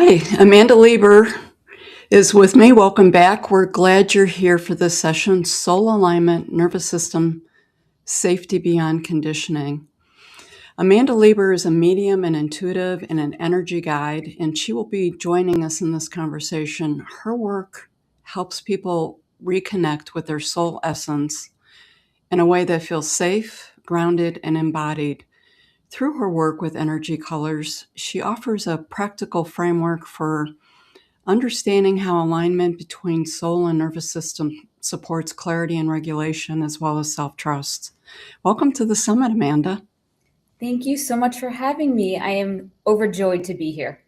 Hi, Amanda Lieber is with me. Welcome back. We're glad you're here for this session, Soul Alignment, Nervous System, Safety Beyond Conditioning. Amanda Lieber is a medium, an intuitive, and an energy guide, and she will be joining us in this conversation. Her work helps people reconnect with their soul essence in a way that feels safe, grounded, and embodied. Through her work with energy colors, she offers a practical framework for understanding how alignment between soul and nervous system supports clarity and regulation as well as self trust. Welcome to the summit, Amanda. Thank you so much for having me. I am overjoyed to be here.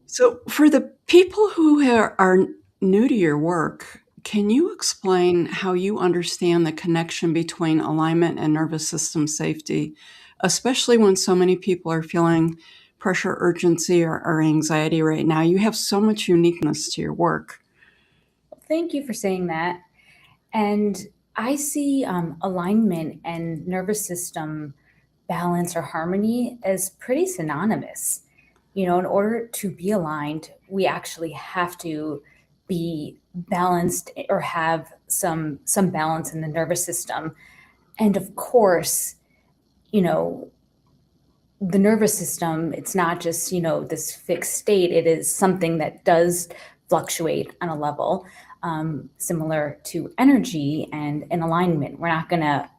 So, for the people who are new to your work, can you explain how you understand the connection between alignment and nervous system safety, especially when so many people are feeling pressure, urgency, or anxiety right now? You have so much uniqueness to your work. Well, thank you for saying that. And I see alignment and nervous system balance or harmony as pretty synonymous. In order to be aligned, we actually have to be balanced or have some balance in the nervous system. And of course, you know, the nervous system, it's not just, this fixed state. It is something that does fluctuate on a level, similar to energy and alignment. We're not going to,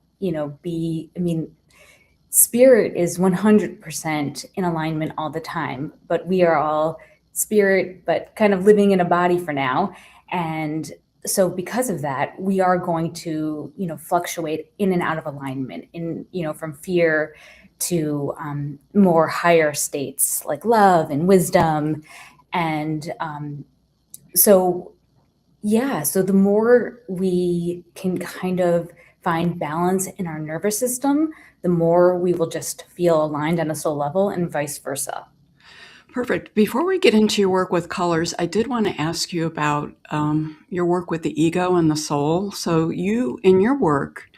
spirit is 100% in alignment all the time, but we are all spirit, but kind of living in a body for now. And so because of that, we are going to, fluctuate in and out of alignment from fear to more higher states like love and wisdom. And so, yeah, so the more we can kind of find balance in our nervous system, the more we will just feel aligned on a soul level and vice versa. Perfect. Before we get into your work with colors, I did want to ask you about your work with the ego and the soul. So, in your work,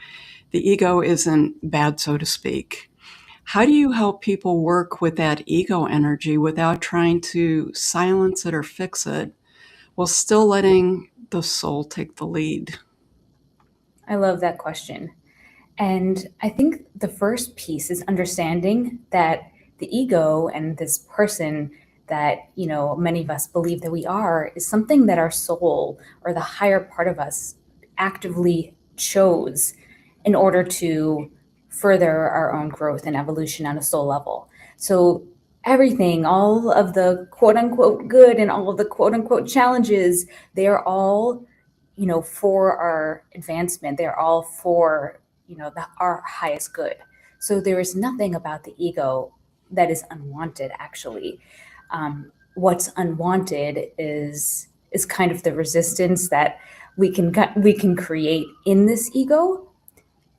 the ego isn't bad, so to speak. How do you help people work with that ego energy without trying to silence it or fix it while still letting the soul take the lead? I love that question. And I think the first piece is understanding that the ego and this person that, many of us believe that we are is something that our soul or the higher part of us actively chose in order to further our own growth and evolution on a soul level. So everything, all of the quote unquote good and all of the quote unquote challenges, they are all, for our advancement. They're all for our highest good. So there is nothing about the ego that is unwanted. Actually, what's unwanted is kind of the resistance that we can create in this ego.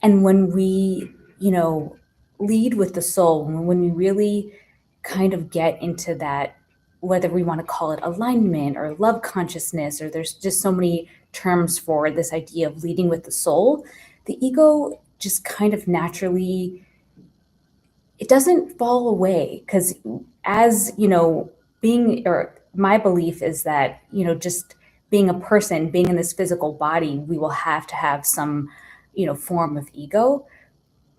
And when we lead with the soul, when we really kind of get into that, whether we want to call it alignment or love consciousness, or there's just so many terms for this idea of leading with the soul, the ego just kind of naturally, it doesn't fall away. Because as being, or my belief is that just being a person, being in this physical body, we will have to have some form of ego.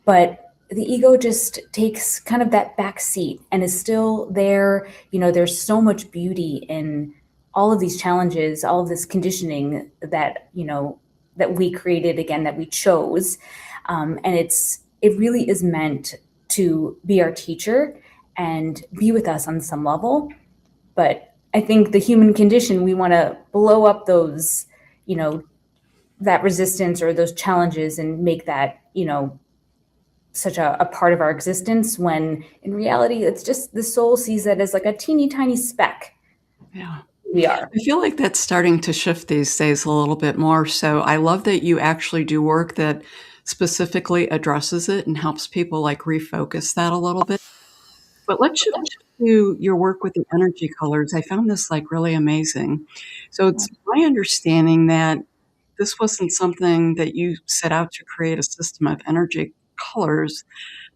But the ego just takes kind of that back seat and is still there. There's so much beauty in all of these challenges, all of this conditioning that that we created, again, that we chose. And it really is meant to be our teacher and be with us on some level. But I think the human condition, we want to blow up those, that resistance or those challenges and make that, such a part of our existence, when in reality, it's just the soul sees it as like a teeny tiny speck. Yeah. We are. I feel like that's starting to shift these days a little bit more. So I love that you actually do work that specifically addresses it and helps people like refocus that a little bit. But let's shift to your work with the energy colors. I found this like really amazing. So it's my understanding that this wasn't something that you set out to create a system of energy colors,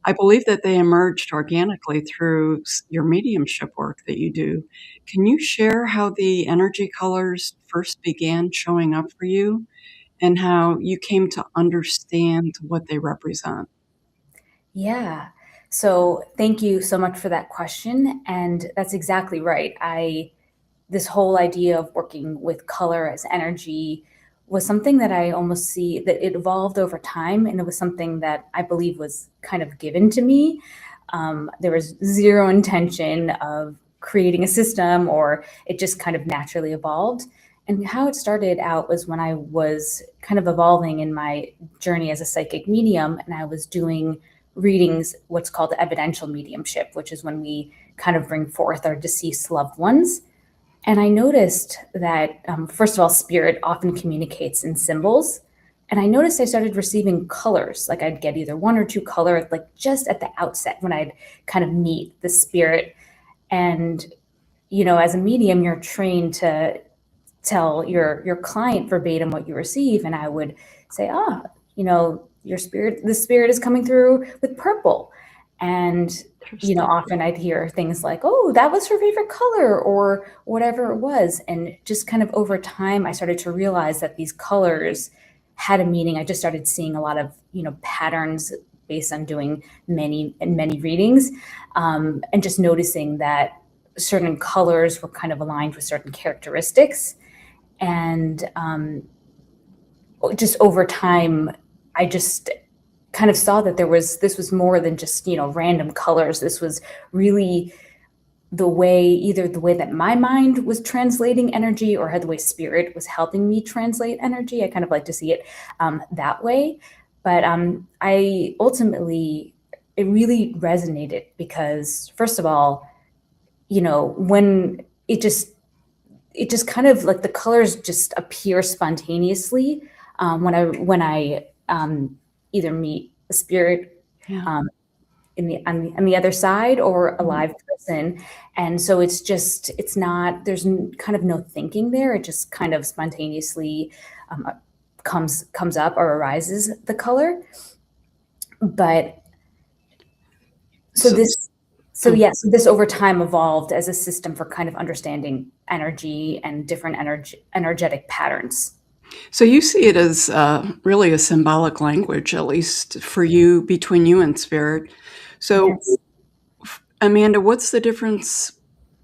I believe that they emerged organically through your mediumship work that you do. Can you share how the energy colors first began showing up for you and how you came to understand what they represent? Yeah. So thank you so much for that question. And that's exactly right. This whole idea of working with color as energy was something that I almost see that it evolved over time. And it was something that I believe was kind of given to me. There was zero intention of creating a system, or it just kind of naturally evolved. And how it started out was when I was kind of evolving in my journey as a psychic medium, and I was doing readings, what's called evidential mediumship, which is when we kind of bring forth our deceased loved ones. And I noticed that, first of all, spirit often communicates in symbols. And I noticed I started receiving colors. Like I'd get either one or two colors, like just at the outset when I'd kind of meet the spirit. And, as a medium, you're trained to tell your client verbatim what you receive. And I would say, the spirit is coming through with purple. And Interesting. often I'd hear things like, oh, that was her favorite color or whatever it was. And just kind of over time, I started to realize that these colors had a meaning. I just started seeing a lot of, patterns based on doing many and many readings, and just noticing that certain colors were kind of aligned with certain characteristics. And just over time, I just kind of saw that this was more than just, random colors. This was really either the way that my mind was translating energy or the way spirit was helping me translate energy. I kind of like to see it that way. But I ultimately, it really resonated because, first of all, when it just kind of like the colors just appear spontaneously when I either meet a spirit Yeah. on the other side or a live person. And so it's not, there's kind of no thinking there. It just kind of spontaneously comes up or arises, the color. But so So, this so oh, yes, this over time evolved as a system for kind of understanding energy and different energetic patterns. so you see it as really a symbolic language, at least for you, between you and spirit. So, Yes. Amanda, what's the difference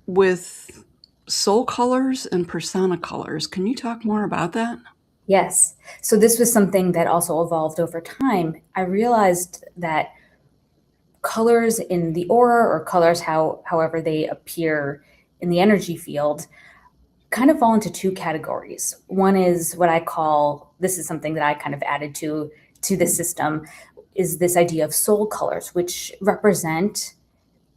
with soul colors and persona colors? Can you talk more about that? Yes. So this was something that also evolved over time. I realized that colors in the aura, or colors however they appear in the energy field, kind of fall into two categories. One is what I call, this is something that I kind of added to the system, is this idea of soul colors, which represent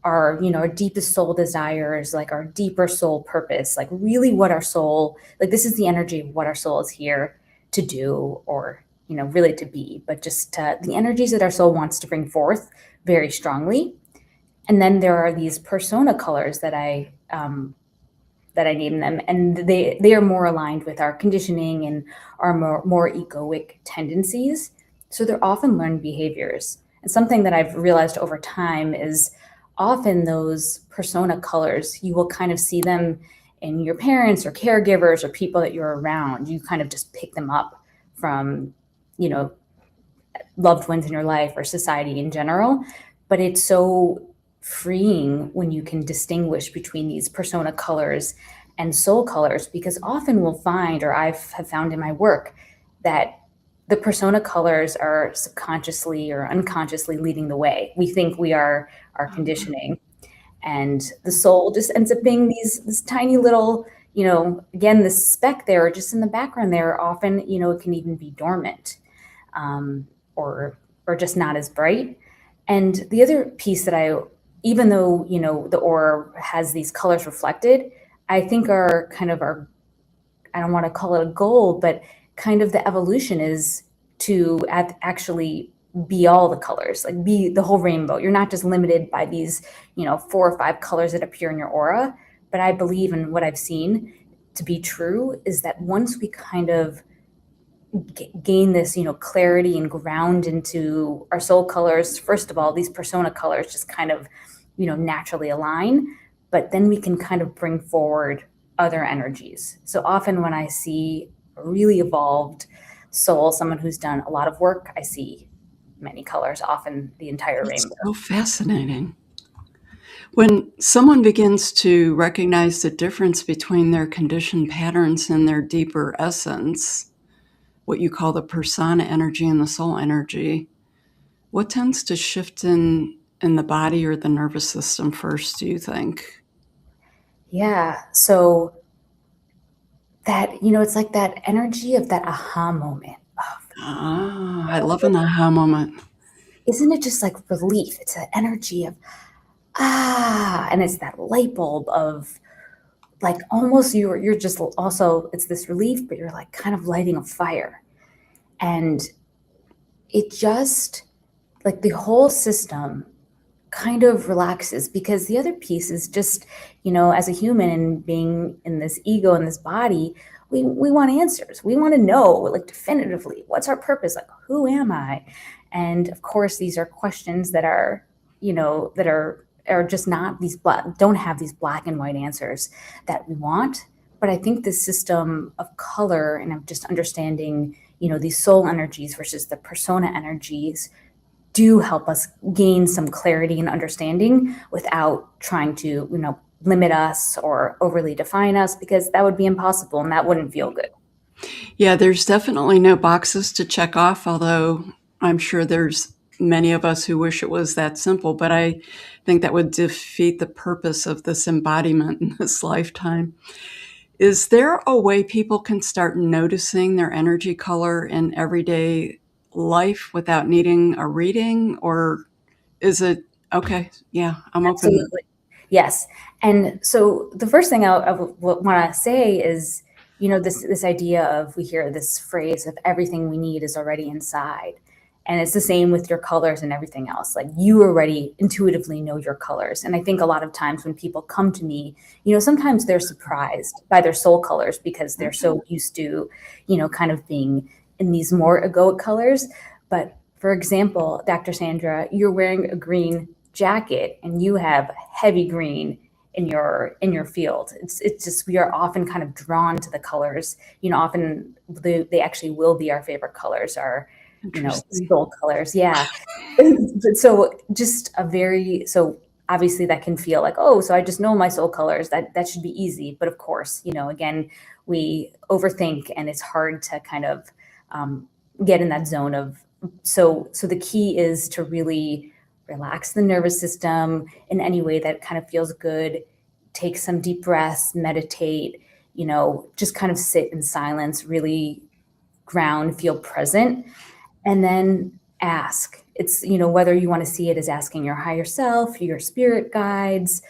our deepest soul desires, like our deeper soul purpose, like really what our soul, like this is the energy of what our soul is here to do, or really to be, but just the energies that our soul wants to bring forth very strongly. And then there are these persona colors that I name them, and they are more aligned with our conditioning and our more egoic tendencies. So they're often learned behaviors. And something that I've realized over time is often those persona colors, you will kind of see them in your parents or caregivers or people that you're around. You kind of just pick them up from, you know, loved ones in your life or society in general. But it's so freeing when you can distinguish between these persona colors and soul colors, because often we'll find, or have found in my work, that the persona colors are subconsciously or unconsciously leading the way. We think we are our conditioning, and the soul just ends up being this tiny little, again, this speck there, just in the background there. Often, it can even be dormant, or just not as bright. And the other piece that even though the aura has these colors reflected, I think are kind of our, I don't want to call it a goal, but kind of the evolution is to actually be all the colors, like be the whole rainbow. You're not just limited by these, 4 or 5 colors that appear in your aura. But I believe, in what I've seen to be true, is that once we kind of gain this, clarity and ground into our soul colors, first of all, these persona colors just kind of, naturally align, but then we can kind of bring forward other energies. So often when I see a really evolved soul, someone who's done a lot of work, I see many colors, often the entire It's rainbow. so fascinating. When someone begins to recognize the difference between their conditioned patterns and their deeper essence, what you call the persona energy and the soul energy, what tends to shift in the body or the nervous system first, do you think? Yeah. So that, it's like that energy of that aha moment of, Ah, I love an aha moment. isn't it just like relief? It's an energy of, and it's that light bulb of like almost you're just also, it's this relief, but you're like kind of lighting a fire. And it just, like, the whole system kind of relaxes, because the other piece is just, as a human and being in this ego in this body, we want answers. We want to know, like, definitively, what's our purpose? Like, who am I? And of course, these are questions that are, are just not these don't have these black and white answers that we want. But I think the system of color and of just understanding, these soul energies versus the persona energies do help us gain some clarity and understanding without trying to, limit us or overly define us, because that would be impossible and that wouldn't feel good. Yeah, there's definitely no boxes to check off, although I'm sure there's many of us who wish it was that simple, but I think that would defeat the purpose of this embodiment in this lifetime. Is there a way people can start noticing their energy color in everyday life without needing a reading? Or is it okay? Yeah, I'm open. Absolutely. Yes. And so the first thing I want to say is, this idea of, we hear this phrase of everything we need is already inside. And it's the same with your colors and everything else. Like, you already intuitively know your colors. And I think a lot of times when people come to me, sometimes they're surprised by their soul colors because they're so used to, kind of being in these more egoic colors. But for example, Dr. Sandra, you're wearing a green jacket and you have heavy green in your field. It's just, we are often kind of drawn to the colors. Often they actually will be our favorite colors, our, Interesting. soul colors. Yeah. So just so obviously that can feel like, oh, so I just know my soul colors. That should be easy. But of course, again, we overthink and it's hard to kind of get in that zone of, so the key is to really relax the nervous system in any way that kind of feels good. Take some deep breaths, meditate, just kind of sit in silence, really ground, feel present, and then ask. It's, whether you want to see it as asking your higher self, your spirit guides,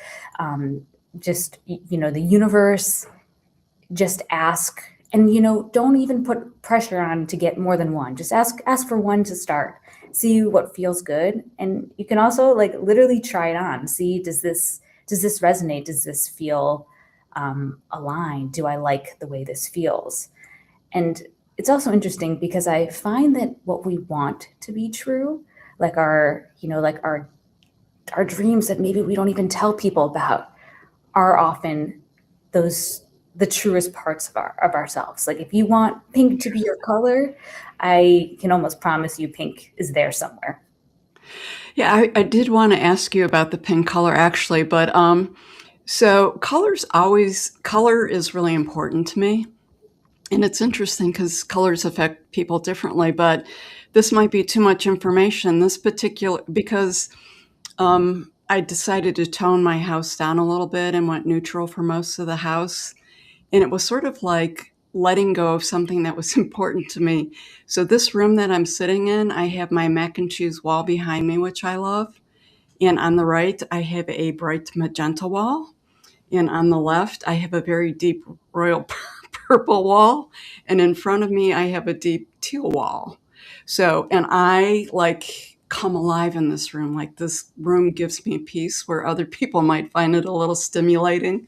just, the universe, just ask. And, don't even put pressure on to get more than one. Just ask for one to start. See what feels good. And you can also, like, literally try it on. See, does this resonate? Does this feel aligned? Do I like the way this feels? And it's also interesting because I find that what we want to be true, like our dreams that maybe we don't even tell people about, are often those the truest parts of ourselves. Like, if you want pink to be your color, I can almost promise you pink is there somewhere. Yeah, I did want to ask you about the pink color actually, but so color is really important to me. And it's interesting because colors affect people differently, but this might be too much information. This particular, because I decided to tone my house down a little bit and went neutral for most of the house. And it was sort of like letting go of something that was important to me. So this room that I'm sitting in, I have my mac and cheese wall behind me, which I love. And on the right, I have a bright magenta wall. And on the left, I have a very deep royal purple wall. And in front of me, I have a deep teal wall. So, and I like come alive in this room. Like, this room gives me peace where other people might find it a little stimulating.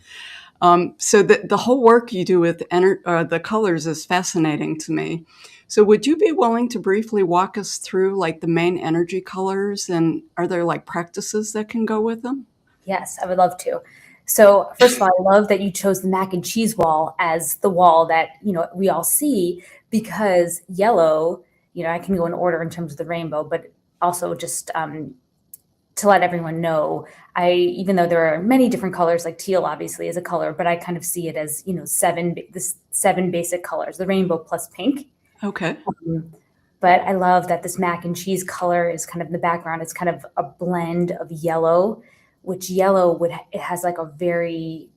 So the whole work you do with the colors is fascinating to me. So would you be willing to briefly walk us through like the main energy colors, and are there like practices that can go with them? Yes, I would love to. So, first of all, I love that you chose the mac and cheese wall as the wall that, we all see, because yellow, I can go in order in terms of the rainbow, but also just to let everyone know, even though there are many different colors, like teal obviously is a color, but I kind of see it as, seven basic colors, the rainbow plus pink. Okay. But I love that this mac and cheese color is kind of in the background. It's kind of a blend of yellow, which it has like a very,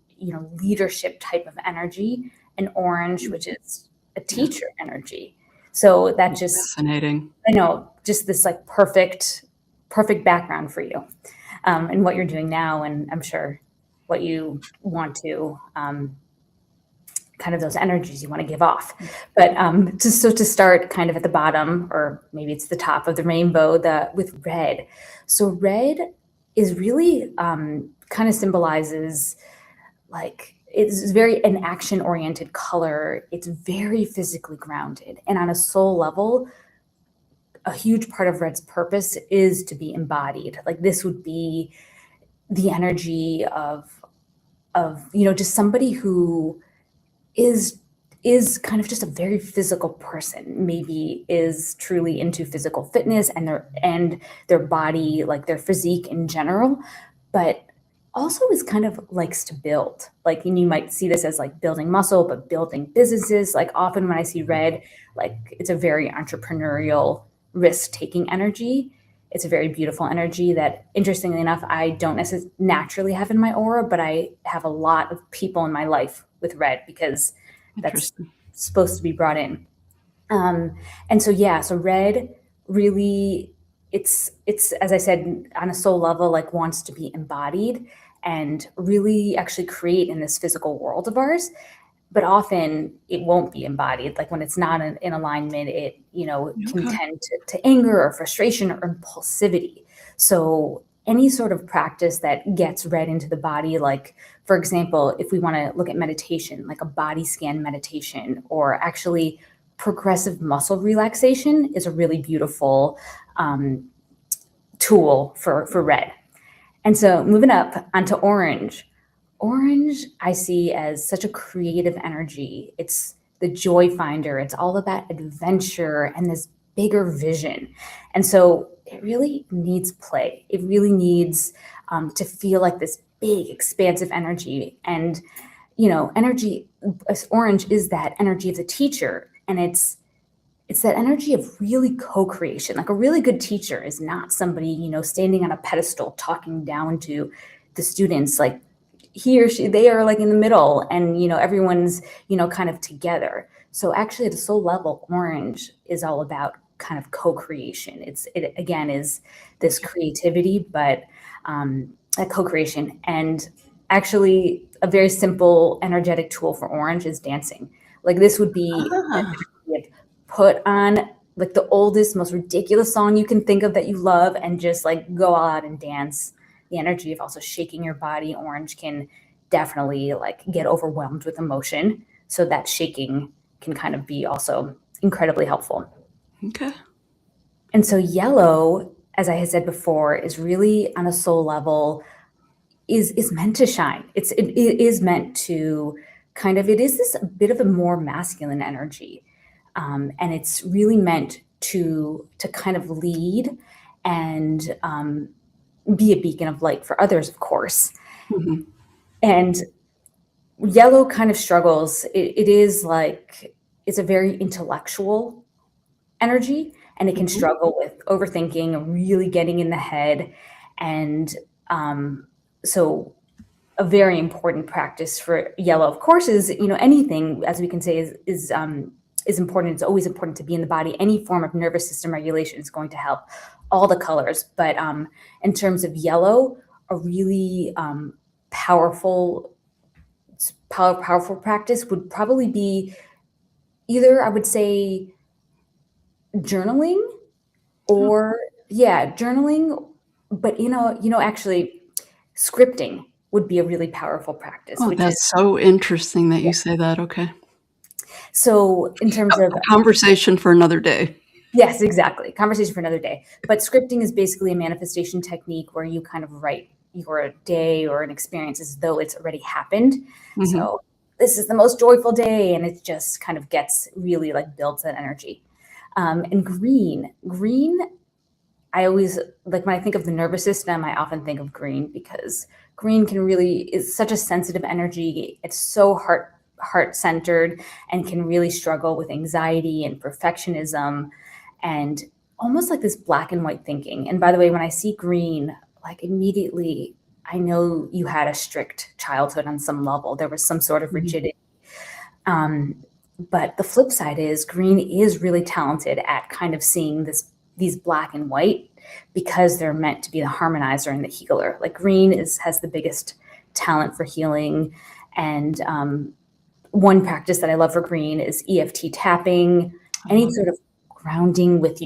leadership type of energy, and orange, which is a Yeah. teacher energy. So that just, Fascinating. I know, just this like perfect background for you, and what you're doing now. And I'm sure what you want to, kind of those energies you want to give off. But to start kind of at the bottom, or maybe it's the top of the rainbow, with red. So red is really, kind of symbolizes, like, it's very an action oriented color. It's very physically grounded, and on a soul level, a huge part of red's purpose is to be embodied. Like, this would be the energy of just somebody who is is kind of just a very physical person, maybe is truly into physical fitness and their body, like their physique in general, but also is kind of likes to build. Like, and you might see this as like building muscle, but building businesses. Like, often when I see red, like, it's a very entrepreneurial, risk-taking energy. It's a very beautiful energy that, interestingly enough, I don't necessarily naturally have in my aura, but I have a lot of people in my life with red, because that's Interesting. supposed to be brought in. Um, and so, yeah, so red really, it's as I said, on a soul level, like, wants to be embodied and really actually create in this physical world of ours. But often it won't be embodied. Like, when it's not in alignment, it, can Okay. tend to anger or frustration or impulsivity. So any sort of practice that gets read into the body, like, for example, if we want to look at meditation, like a body scan meditation, or actually progressive muscle relaxation, is a really beautiful, um, tool for red. And so, moving up onto orange. Orange, I see as such a creative energy. It's the joy finder. It's all about adventure and this bigger vision. And so it really needs play. It really needs, to feel like this big, expansive energy. And, energy, orange is that energy of the teacher. And it's that energy of really co-creation. Like, a really good teacher is not somebody, standing on a pedestal talking down to the students. Like, they are like in the middle, and, everyone's, kind of together. So actually, at a soul level, orange is all about kind of co-creation. It again is this creativity, but, a co-creation. And actually, a very simple energetic tool for orange is dancing. Like, this would be Ah, put on like the oldest, most ridiculous song you can think of that you love, and just like go all out and dance. The energy of also shaking your body. Orange can definitely like get overwhelmed with emotion. So that shaking can kind of be also incredibly helpful. okay. And so yellow, as I had said before, is really on a soul level, is meant to shine. It is meant to kind of, it is this bit of a more masculine energy, and it's really meant to kind of lead and, be a beacon of light for others, of course. Mhm. And yellow kind of struggles. It is like, it's a very intellectual energy, and it can Mhm. struggle with overthinking and really getting in the head. And, so a very important practice for yellow, of course, is, anything, as we can say, is important. It's always important to be in the body. Any form of nervous system regulation is going to help. All the colors, but, in terms of yellow, a really, powerful powerful practice would probably be, either I would say, journaling, Oh, or, yeah, journaling, but, actually, scripting would be a really powerful practice, oh, which is, that's so interesting that you say that. Okay. So in terms of, A conversation for another day. yes, exactly. Conversation for another day. But scripting is basically a manifestation technique where you kind of write your day or an experience as though it's already happened. Mhm. So this is the most joyful day, and it just kind of gets really like builds that energy. And green, I always like when I think of the nervous system, I often think of green because green can really is such a sensitive energy. It's so heart centered and can really struggle with anxiety and perfectionism and almost like this black and white thinking. And by the way, when I see green, like immediately I know you had a strict childhood on some level. There was some sort of rigidity. But the flip side is green is really talented at kind of seeing these black and white because they're meant to be the harmonizer and the healer. Like green has the biggest talent for healing. And one practice that I love for green is EFT tapping, any sort of grounding with,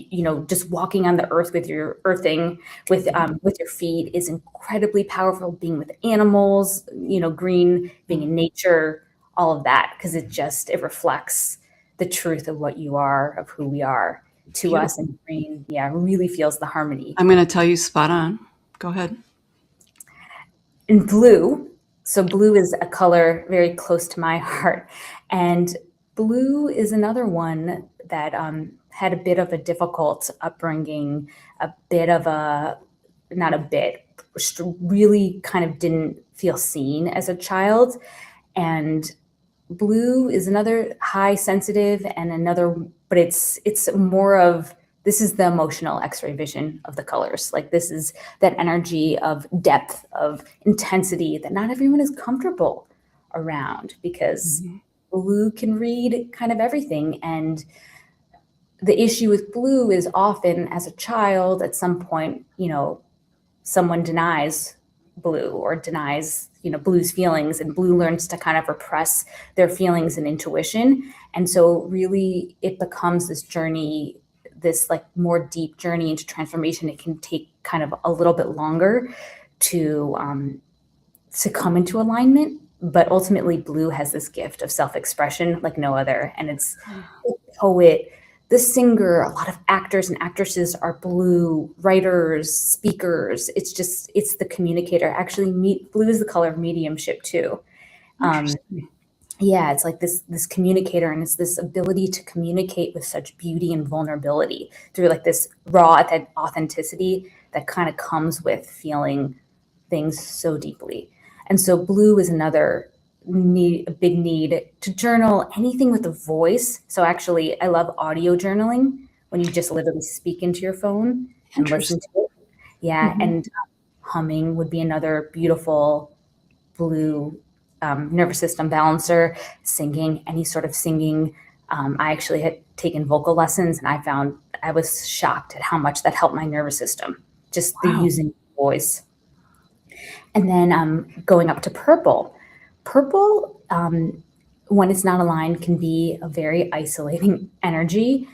just walking on the earth with your earthing with your feet is incredibly powerful. Being with animals, green, being in nature, all of that, because it reflects the truth of what you are, of who we are to Beautiful. us. And green, really feels the harmony. I'm going to tell you spot on. Go ahead. And blue, so blue is a color very close to my heart. And blue is another one that had a bit of a difficult upbringing, really kind of didn't feel seen as a child. And blue is another high sensitive and but it's more of, this is the emotional x-ray vision of the colors. Like this is that energy of depth, of intensity that not everyone is comfortable around because blue can read kind of everything. And the issue with blue is often as a child, at some point, someone denies blue or denies, blue's feelings, and blue learns to kind of repress their feelings and intuition. And so really it becomes this journey, this like more deep journey into transformation. It can take kind of a little bit longer to come into alignment, but ultimately blue has this gift of self-expression like no other. And it's the poet, the singer, a lot of actors and actresses are blue, writers, speakers. It's the communicator. Actually, blue is the color of mediumship too. It's like this communicator, and it's this ability to communicate with such beauty and vulnerability through like this raw authenticity that kind of comes with feeling things so deeply. And so blue is another a big need to journal anything with a voice. So actually, I love audio journaling when you just literally speak into your phone and listen to it. Yeah, and humming would be another beautiful blue nervous system balancer. Singing, any sort of singing. I actually had taken vocal lessons, and I was shocked at how much that helped my nervous system, just the using voice. And then going up to purple. Purple, when it's not aligned, can be a very isolating energy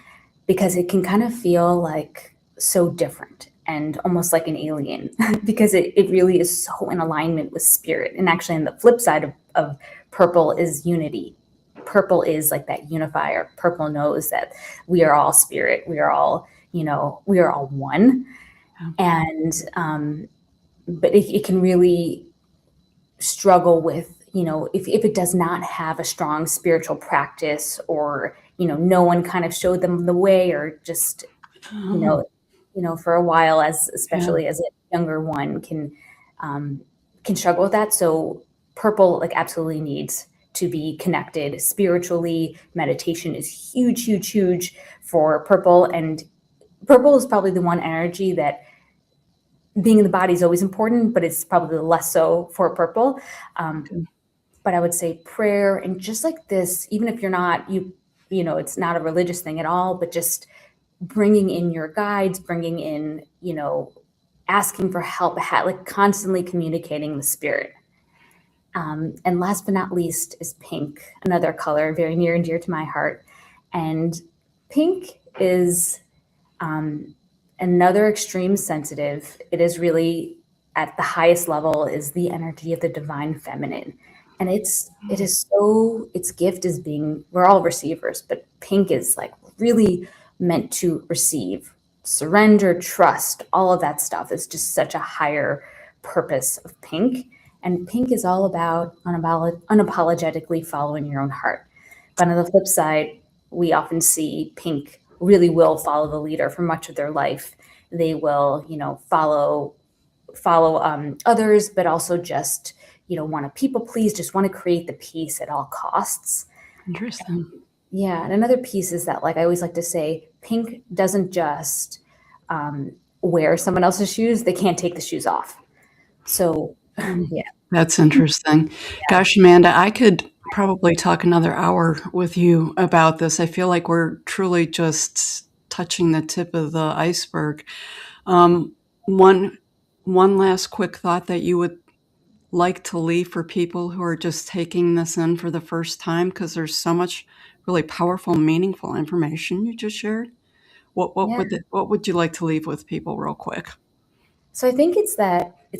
because it can kind of feel like so different and almost like an alien because it really is so in alignment with spirit. And actually, on the flip side of purple is unity. Purple is like that unifier. Purple knows that we are all spirit. We are all, we are all one. And but it can really struggle with, if it does not have a strong spiritual practice, or, no one kind of showed them the way, or just, for a while, especially as a younger one can struggle with that. So purple like absolutely needs to be connected spiritually. Meditation is huge, huge, huge for purple. And purple is probably the one energy that being in the body is always important, but it's probably less so for purple. But I would say prayer, and just like this, even if you're not, it's not a religious thing at all, but just bringing in your guides, bringing in, asking for help, like constantly communicating with spirit. And last but not least is pink, another color very near and dear to my heart. And pink is another extreme sensitive. It is really at the highest level is the energy of the divine feminine. And its gift is being, we're all receivers, but pink is like really meant to receive, surrender, trust, all of that stuff is just such a higher purpose of pink. And pink is all about unapologetically following your own heart. But on the flip side, we often see pink really will follow the leader for much of their life. They will, follow others, but also just, want to people please, just want to create the peace at all costs. Interesting. Yeah, and another piece is that, like I always like to say, pink doesn't just wear someone else's shoes; they can't take the shoes off. So, yeah. That's interesting. Gosh, Amanda, I could probably talk another hour with you about this. I feel like we're truly just touching the tip of the iceberg. Um, one one last quick thought that you would like to leave for people who are just taking this in for the first time, because there's so much really powerful, meaningful information you just shared. Yeah. What would you like to leave with people real quick? So I think it's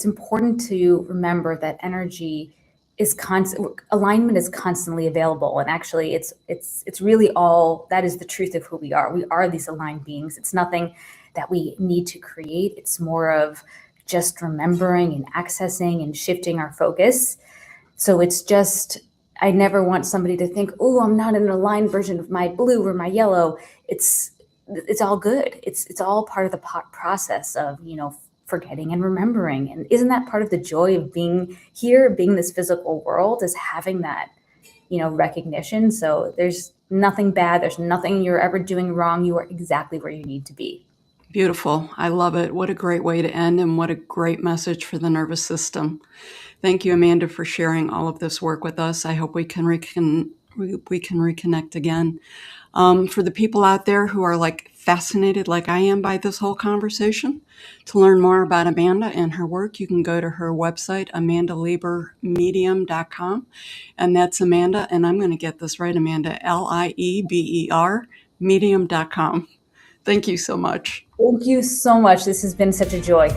important to remember that energy is constant, alignment is constantly available, and actually it's really all that is the truth of who we are. We are these aligned beings. It's nothing that we need to create. It's more of just remembering and accessing and shifting our focus. So it's just, I never want somebody to think, oh, I'm not an aligned version of my blue or my yellow. It's all good. It's all part of the process of, forgetting and remembering. And isn't that part of the joy of being here, being this physical world, is having that, recognition? So there's nothing bad. There's nothing you're ever doing wrong. You are exactly where you need to be. Beautiful. I love it. What a great way to end, and what a great message for the nervous system. Thank you, Amanda, for sharing all of this work with us. I hope we can reconnect again. For the people out there who are fascinated like I am by this whole conversation, to learn more about Amanda and her work, you can go to her website, amandaliebermedium.com. And that's Amanda, and I'm going to get this right, Amanda, Lieber, medium.com. Thank you so much. Thank you so much. This has been such a joy.